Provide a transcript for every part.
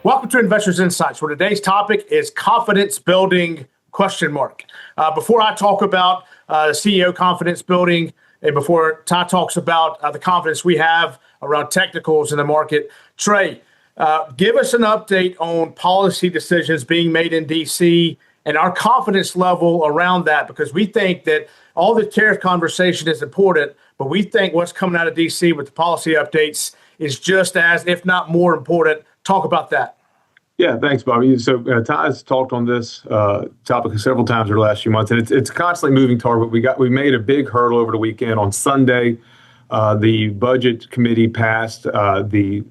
Welcome to Investors Insights, where today's topic is confidence building ? Before I talk about CEO confidence building, and before Ty talks about the confidence we have around technicals in the market, Trey, give us an update on policy decisions being made in D.C. and our confidence level around that, because we think that all the tariff conversation is important, but we think what's coming out of D.C. with the policy updates is just as, if not more important. Talk about that. Yeah, thanks, Bobby. So Ty's talked on this topic several times over the last few months, and it's constantly moving target. We made a big hurdle over the weekend. On Sunday, the Budget Committee passed the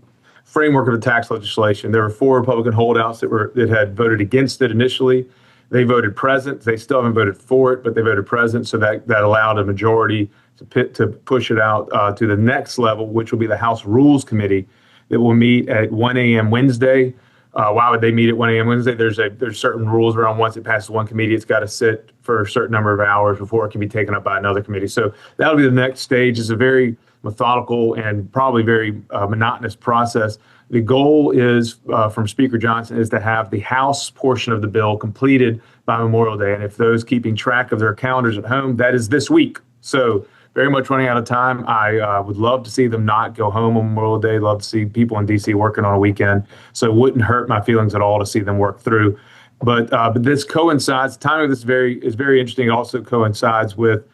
framework of the tax legislation. There were 4 Republican holdouts that had voted against it initially. They voted present. They still haven't voted for it, but they voted present, so that allowed a majority to push it out to the next level, which will be the House Rules Committee that will meet at 1 a.m. Wednesday. Why would they meet at 1 a.m. Wednesday? There's certain rules around once it passes one committee, it's got to sit for a certain number of hours before it can be taken up by another committee. So that'll be the next stage. It's a very methodical and probably very monotonous process. The goal is, from Speaker Johnson, is to have the House portion of the bill completed by Memorial Day. And if those keeping track of their calendars at home, that is this week. So very much running out of time. I would love to see them not go home on Memorial Day. Love to see people in D.C. working on a weekend. So it wouldn't hurt my feelings at all to see them work through. But this coincides. The timing of this is very interesting. It also coincides with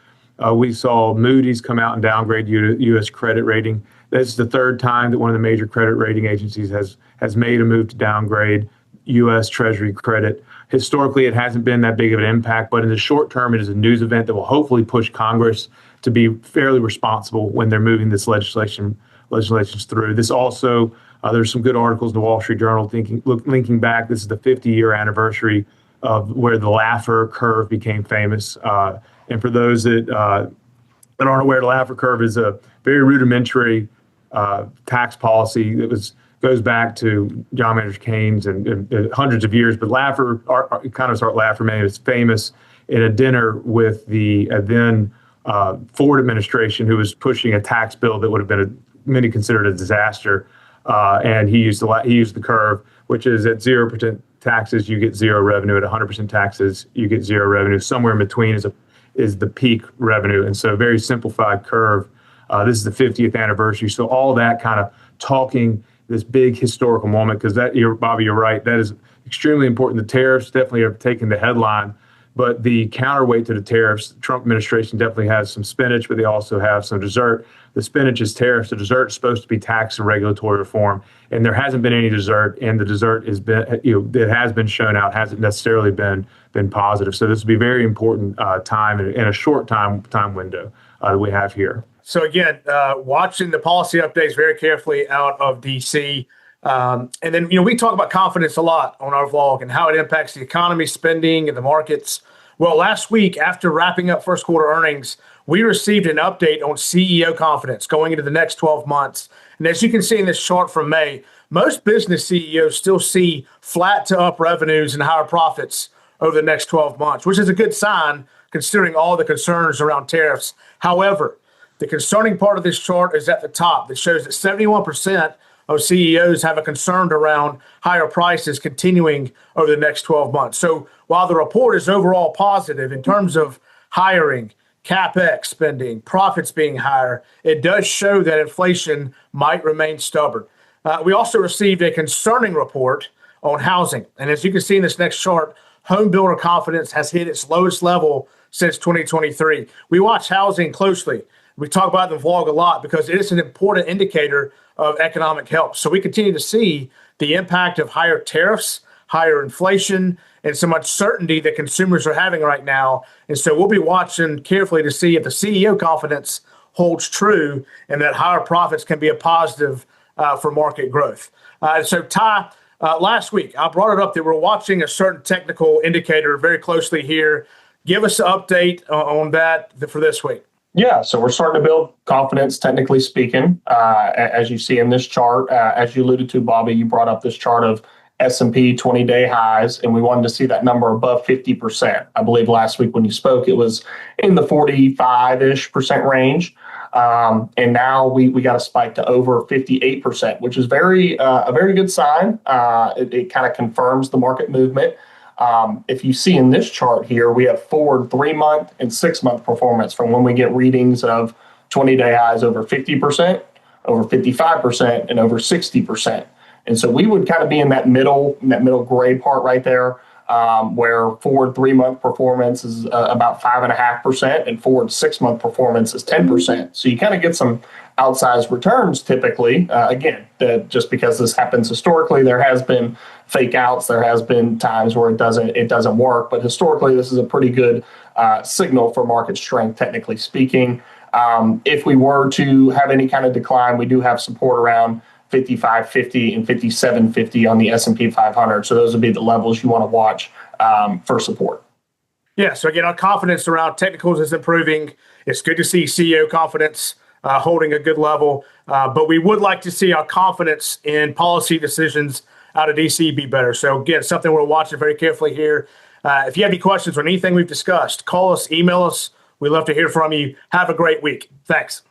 we saw Moody's come out and downgrade U.S. credit rating. This is the third time that one of the major credit rating agencies has made a move to downgrade U.S. Treasury credit. Historically, it hasn't been that big of an impact, but in the short term, it is a news event that will hopefully push Congress to be fairly responsible when they're moving this legislations through. This also, there's some good articles in the Wall Street Journal linking back. This is the 50-year anniversary of where the Laffer curve became famous. And for those that aren't aware, the Laffer curve is a very rudimentary tax policy that goes back to John Maynard Keynes and hundreds of years. But Laffer, economist Art Laffer, made it famous in a dinner with the then Ford administration, who was pushing a tax bill that would have been many considered a disaster. And he used the curve, which is at 0% taxes, you get zero revenue. At 100% taxes, you get zero revenue. Somewhere in between is the peak revenue. And so a very simplified curve. This is the 50th anniversary. So all that kind of talking this big historical moment, because Bobby, you're right. That is extremely important. The tariffs definitely are taking the headline, but the counterweight to the tariffs, the Trump administration definitely has some spinach, but they also have some dessert. The spinach is tariffs. The dessert is supposed to be tax and regulatory reform, and there hasn't been any dessert. And the dessert it has been shown out, hasn't necessarily been positive. So this will be very important time in a short time window that we have here. So again, watching the policy updates very carefully out of D.C. And then, we talk about confidence a lot on our vlog and how it impacts the economy, spending, and the markets. Well, last week, after wrapping up first quarter earnings, we received an update on CEO confidence going into the next 12 months. And as you can see in this chart from May, most business CEOs still see flat to up revenues and higher profits over the next 12 months, which is a good sign considering all the concerns around tariffs. However, the concerning part of this chart is at the top that shows that 71% of CEOs have a concern around higher prices continuing over the next 12 months. So while the report is overall positive in terms of hiring, CapEx spending, profits being higher, it does show that inflation might remain stubborn. We also received a concerning report on housing. And as you can see in this next chart, home builder confidence has hit its lowest level since 2023. We watch housing closely. We talk about the vlog a lot because it is an important indicator of economic health. So we continue to see the impact of higher tariffs, higher inflation, and some uncertainty that consumers are having right now. And so we'll be watching carefully to see if the CEO confidence holds true and that higher profits can be a positive for market growth. So Ty, last week, I brought it up that we're watching a certain technical indicator very closely here. Give us an update on that for this week. Yeah, so we're starting to build confidence, technically speaking, as you see in this chart. As you alluded to, Bobby, you brought up this chart of S&P 20-day highs, and we wanted to see that number above 50%. I believe last week when you spoke, it was in the 45-ish% range. And now we got a spike to over 58%, which is a very good sign. It kind of confirms the market movement. If you see in this chart here, we have forward 3-month and 6-month performance from when we get readings of 20-day highs over 50%, over 55%, and over 60%. And so we would kind of be in that middle gray part right there, where forward 3-month performance is about 5.5% and forward 6-month performance is 10%. So you kind of get some outsized returns typically. Again, just because this happens historically, there has been fake outs. There has been times where it doesn't work. But historically, this is a pretty good signal for market strength, technically speaking. If we were to have any kind of decline, we do have support around 55.50 and 57.50 on the S&P 500. So those would be the levels you want to watch for support. Yeah. So again, our confidence around technicals is improving. It's good to see CEO confidence holding a good level, but we would like to see our confidence in policy decisions out of DC be better. So again, something we're watching very carefully here. If you have any questions on anything we've discussed, call us, email us. We'd love to hear from you. Have a great week. Thanks.